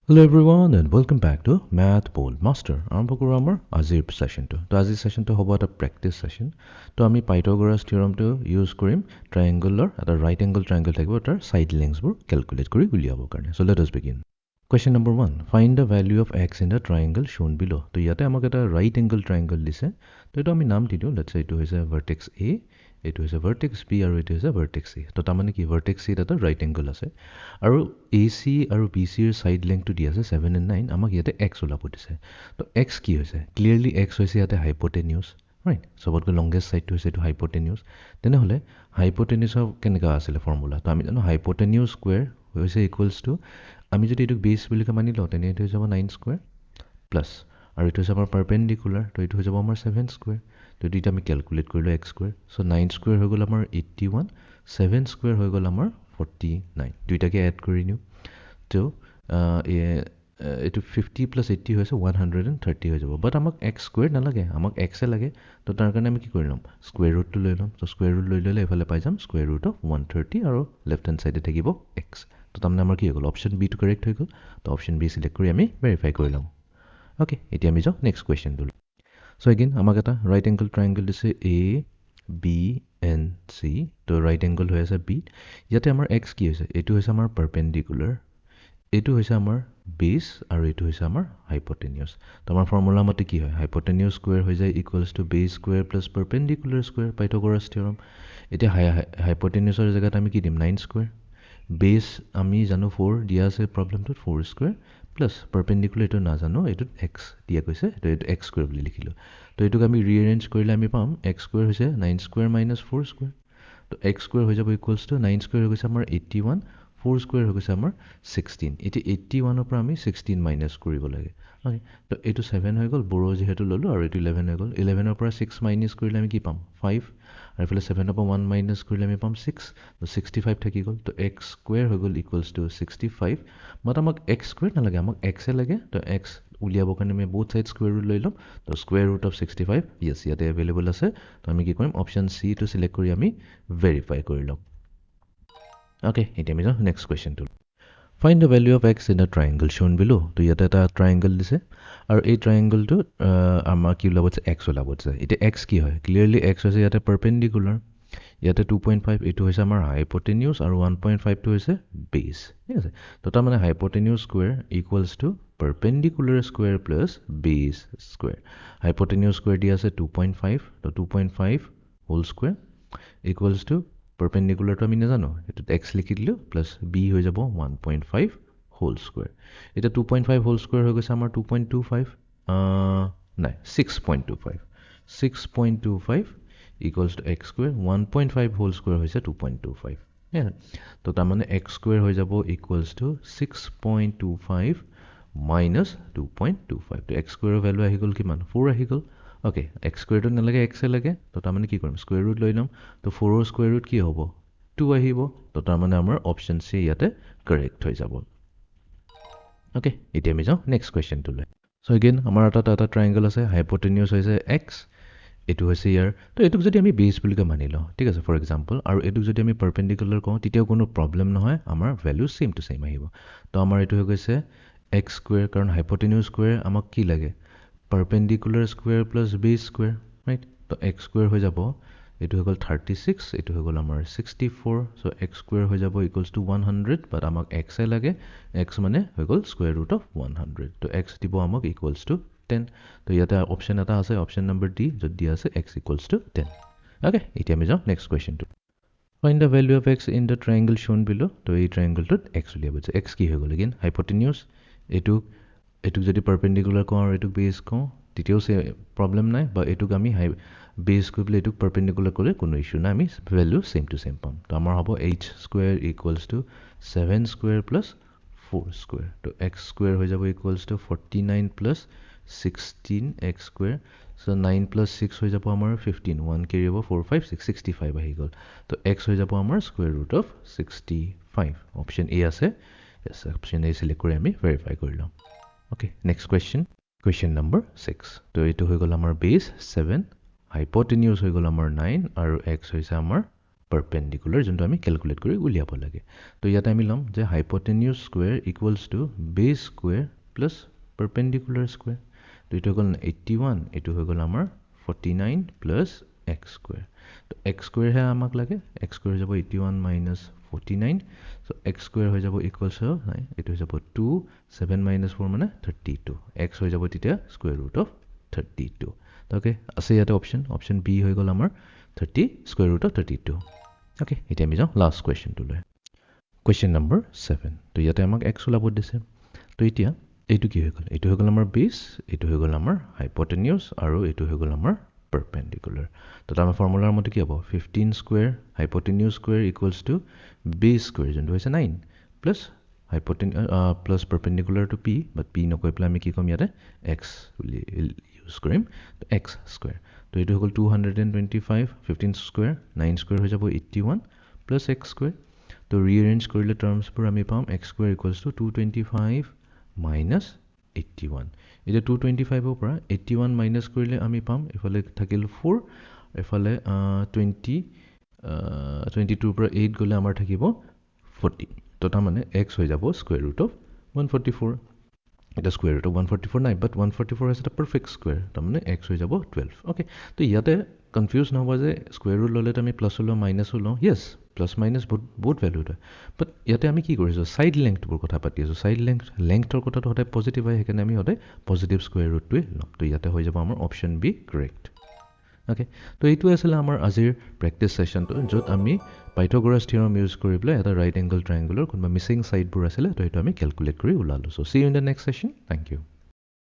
Hello everyone and welcome back to Mathboltmaster. আৰম্ভ কৰো আমাৰ আজিৰ সেশনটো। তো আজিৰ সেশনটো হ'ব এটা প্ৰেক্টিস সেশন। তো আমি Pythagorean theoremটো ইউজ কৰিম ট্ৰায়াঙ্গলৰ এটা ৰাইট এংগল ট্ৰায়াঙ্গল থাকিব তাৰ সাইড লেংথছবোৰ ক্যালকুলেট কৰি উলিয়াবৰ কাৰণে। So let us begin. Question number 1. Find the value of x in the triangle shown below. তো ইয়াতে আমাক এটা right angle triangle দিছে। তো এটো আমি নাম দিও, let's say এটো হৈছে vertex A, এটো হৈছে vertex B আৰু এটো হৈছে vertex C। তো তাৰ মানে কি vertex C এটা right angle আছে। আৰু AC আৰু BC ৰ side length টো দি আছে 7 and 9, আমাক ইয়াতে x ওলাব দিছে। তো x কি হৈছে? Clearly x হৈছে ইয়াতে hypotenuse, right? সবতকৈ longest side টো হৈছে এটো hypotenuse। তেনেহলে hypotenuse কেনেকা আছিল ফৰ্মুলা? তো আমি জানো hypotenuse square হৈছে equals to আমি যদি এটো বেস বুলি মানি লও তেনে এটো হৈ যাব 9 স্কয়ার প্লাস আৰু এটো হৈছে আমাৰ পাৰপেন্ডিকুলাৰ, তো এটো হৈ যাব আমাৰ 7 স্কয়াৰ। তো দুইটা আমি ক্যালকুলেট কৰিলো x স্কয়াৰ। সো 9 স্কয়াৰ হৈ গল আমাৰ 81, 7 স্কয়াৰ হৈ গল আমাৰ 49। দুইটাকে এড কৰি নিও। তো এটো 50 plus 80 হৈছে 130 হৈ যাব। বাট আমাক x স্কয়ার নালাগে, আমাক x এ লাগে। তো তাৰ কাৰণে আমি কি কৰি লম? স্কয়াৰ ৰুট লৈ লম। তো স্কয়াৰ ৰুট লৈ ললে এফালে পাই যাম স্কয়াৰ ৰুট অফ 130 আৰু লেফট হ্যান্ড সাইডে থাকিব x। তো তাৰমানে আমাৰ কি হৈ গল? অপশন বি টো কাৰেক্ট হৈ গল। তো অপশন বি সিলেক্ট কৰি আমি ভেৰিফাই কৰি লম। ওকে, এতিয়া আমি যাও নেক্সট কোৱেশ্চন টো। সো এগেইন আমাক এটা ৰাইট এংগল ট্ৰায়াঙ্গল দিছে A B and C। তো ৰাইট এংগল হৈ আছে B। ইয়াতে আমাৰ x কি হৈছে? এটো হৈছে আমাৰ পাৰপেন্ডিকুলাৰ, এটো হৈছে আমাৰ বেস আৰু এটো হৈছে আমাৰ হাইপোটেনিউস। তো আমাৰ ফৰ্মুলা মতে কি হয়? হাইপোটেনিউস স্কয়ার হৈ যায় equals to base square plus perpendicular square, Pythagoras theorem. এতিয়া হাইপোটেনিউসৰ জায়গাত আমি কি দিম? 9 স্কয়াৰ। বেস আমি জানো 4 দিয়া আছে প্ৰবলেমটোত 4 স্কয়ার প্লাস পারপেন্ডিকুলার এটো না জানো, এটো x দিয়া কৈছে, তো এটো x স্কয়ার বুলি লিখিলো। তো এটোক আমি ৰিএৰেঞ্জ কৰিলে আমি পাম x স্কয়ার হৈছে 9 স্কয়ার minus 4 স্কয়ার। তো x স্কয়ার হৈ যাব ইকুয়ালস টু 9 স্কয়ার হৈ গৈছে আমাৰ 81, 4 স্কয়াৰ হৈ গৈছে আমাৰ 16। এটি 81 ৰ পৰা আমি 16 মাইনাস কৰিব লাগে। ওকে, তো এটো 7 হৈ গল, বড়ো যেহেতু ললো, আৰু এটো 11 হৈ গল। 11 ৰ পৰা 6 মাইনাস কৰিলে আমি কি পাম? 5। আৰু এফালে 7 ৰ পৰা 1 মাইনাস কৰিলে আমি পাম 6। তো 65 থাকি গল। তো x স্কয়ার হৈ গল ইকুয়ালস টু 65। বাট আমাক x স্কয়ার নালাগে, আমাক x এ লাগে। তো x উলিয়াবৰ কাৰণে আমি both sides স্কয়াৰ ৰুট লৈ লম। তো স্কয়াৰ ৰুট অফ 65 ইয়েস ইয়াতে अवेलेबल আছে। তো আমি কি কৰিম? অপশন সি টো সিলেক্ট কৰি আমি ভেৰিফাই কৰি লম। ওকে, এতিয়া আমি যাও নেক্সট কোৱেশ্চন টো। Find the value of x in the triangle shown below. তো ইয়াতে এটা ট্ৰায়াঙ্গল দিছে আৰু এই ট্ৰায়াঙ্গলটো আমাৰ কি ওলাব? x ওলাব। এতিয়া x কি হয়? ক্লিয়াৰলি x হৈছে ইয়াতে পাৰপেন্ডিকুলাৰ, ইয়াতে 2.5 এটো হৈছে আমাৰ হাইপোটেনিউস আৰু 1.5 টো হৈছে বেস। ঠিক আছে? তো তাৰ মানে hypotenuse square equals to perpendicular square plus base square. Hypotenuse square দি আছে 2.5, তো 2.5 whole square equals to perpendicular তো আমি নাজানো, এটো x লিখি দিলো প্লাস b হৈ যাব 1.5 হোল স্কয়ার। এটা 2.5 হোল স্কয়ার হৈ গৈছে আমাৰ 2.25 নাই 6.25, 6.25 equals to x square, 1.5 whole square হৈছে 2.25। তো তাৰ মানে x square হৈ যাব equals to 6.25 minus 2.25। তো x square ৰ ভ্যালু আহি গল কিমান? 4 আহি গল। ওকে, x square টো নালাগে, x এ লাগে। তো তাৰ মানে কি কৰিম? স্কয়াৰ ৰুট লৈ লম। তো 4 ৰ স্কয়াৰ ৰুট কি হ'ব? 2 আহিব। তো তাৰ মানে আমাৰ অপশন সি ইয়াতে কাৰেক্ট হৈ যাব। ওকে, এতিয়া আমি যাও নেক্সট কোৱেশ্চন টো লৈ। সো এগেইন আমাৰ এটা ট্ৰায়াঙ্গল আছে, হাইপোটেনিউস হৈছে x, এটো হৈছে ইয়াৰ। তো এটোক যদি আমি বেস বুলি মানি লওঁ, ঠিক আছে, ফৰ এক্সাম্পল, আৰু এটোক যদি আমি পাৰপেন্ডিকুলাৰ কওঁ তেতিয়াও কোনো প্ৰবলেম নহয়, আমাৰ ভ্যালু সেম টু সেম আহিব। তো আমাৰ এটো হৈ গৈছে x স্কয়াৰ, কাৰণ হাইপোটেনিউস স্কয়ার আমাক কি লাগে? Perpendicular square plus base square, right? তো x স্কয়ার হৈ যাব, এটো হৈ গল 36, এটো হৈ গল আমাৰ 64। সো x স্কয়ার হৈ যাব ইকুয়ালস টু 100, বাট আমাক x এ লাগে, x মানে হৈ গল স্কয়ার ৰুট অফ 100। তো x দিব আমাক ইকুয়ালস টু 10। তো ইয়াতে অপশন এটা আছে, অপশন নাম্বার ডি, যত দিয়া আছে x equals to 10। ওকে, এতিয়া আমি যাও নেক্সট কোৱেশ্চন টো। Find the value of x in the triangle shown below. তো এই ট্ৰায়াঙ্গলটোত x উলিয়াব। x কি হৈ গল? এগেইন হাইপোটেনিউস, এটোক যদি পারপেন্ডিকুলার কওঁ আৰু এটোক বেস কওঁ তেতিয়াও প্ৰবলেম নাই, বা এটোক আমি বেস কৰি পেলাই এটোক পাৰপেন্ডিকুলাৰ কৰিলে কোনো ইস্যু নাই, আমি ভ্যালু সেম টু সেম পাম। তো আমাৰ হ'ব h square equals to 7 square plus 4 square. তো x স্কয়ার হৈ যাব equals to 49 plus 16x square। So 9 plus 6 হৈ যাব আমাৰ 15, 1 carry হ'ব 4 5 6 65 আহি গল। তো x হৈ যাব আমাৰ square root of 65। Option A আছে, yes, অপশন এ সিলেক্ট কৰি আমি ভেৰিফাই কৰি লম। Okay, next question, question number 6। তো এটো হৈ গল আমাৰ বেস 7, হাইপোটেনিউস হৈ গল আমাৰ 9, আৰু x হৈছে আমাৰ perpendicular যোনটো আমি ক্যালকুলেট কৰি উলিয়াব লাগে তো ইয়াতে আমি লম যে hypotenuse square equals to base square plus perpendicular square তো এটা হল 81 এটো হৈ গল আমাৰ 49 plus x square তো x square হে আমাক লাগে x square যাব 81 minus 49 so x square হৈ যাব equals to এটো হৈ যাব 2 7 minus 4 মানে 32 x হৈ যাব তেতিয়া square root of 32 তো ওকে আছে ইয়াতে অপশন b হৈ গল আমাৰ 30 square root of 32 okay এতিয়া আমি যাও লাস্ট কোৱেশ্চন টু লৈ কোৱেশ্চন নম্বৰ 7 তো ইয়াতে আমাক x ওলাব দিছে তো এতিয়া এইটো কি হৈ গল এইটো হৈ গল আমাৰ বেস এইটো হৈ গল আমাৰ হাইপোটেনিউস আৰু এইটো হৈ গল আমাৰ perpendicular তো আমাৰ ফৰ্মুলাৰ মতে কি হ'ব 15 square hypotenuse square equals to base square যোনটো হৈছে 9 plus hypotenuse plus perpendicular to p but p নকৈ পেলাই আমি কি কম ইয়াতে x ইউজ কৰিম তো x স্কয়াৰ তো এইটো হ'ল 225 15 স্কয়াৰ 9 স্কয়াৰ হৈ যাব 81 plus x স্কয়াৰ তো ৰিঅ্যাৰেঞ্জ কৰিলে টাৰ্মছ বোৰ আমি পাম x square equals two 225 minus 81 এটা 225 ৰ পৰা 81 মাইনাস কৰিলে আমি পাম ইফালে থাকিল 4 ইফালে 20 22 ৰ পৰা 8 গলে আমাৰ থাকিব 40 তো তা মানে x হৈ যাব স্কয়াৰ ৰুট অফ 144 এটা স্কয়াৰ ৰুট অফ 144 নাই বাট 144 is a perfect square তাৰ মানে x হৈ যাব 12 ওকে তো ইয়াতে কনফিউজ নহব যে স্কয়াৰ ৰুট ললে আমি প্লাস হলো মাইনাস হলো यस প্লাস মাইনাস বহুত ভ্যালু হয় বাট ইয়াতে আমি কি কৰিছো সাইড লেংথৰ কথা পাতি আছো সাইড লেংথৰ কথাটো হতে পজিটিভ হয় হেকানে আমি হতে পজিটিভ স্কয়াৰ ৰুটটো লম তো ইয়াতে হৈ যাব আমাৰ অপচন বি কাৰেক্ট ওকে তো এইটো আছিল আমাৰ আজিৰ প্ৰেক্টিস সেশনটো যত আমি পাইথাগোৰাছ থিওৰাম ইউজ কৰি পেলাই এটা ৰাইট এংগল ট্ৰায়াঙ্গুলৰ কোনবা মিছিং সাইডবোৰ আছিল তো এইটো আমি ক্যালকুলেট কৰি উলালো so see you in the next session thank U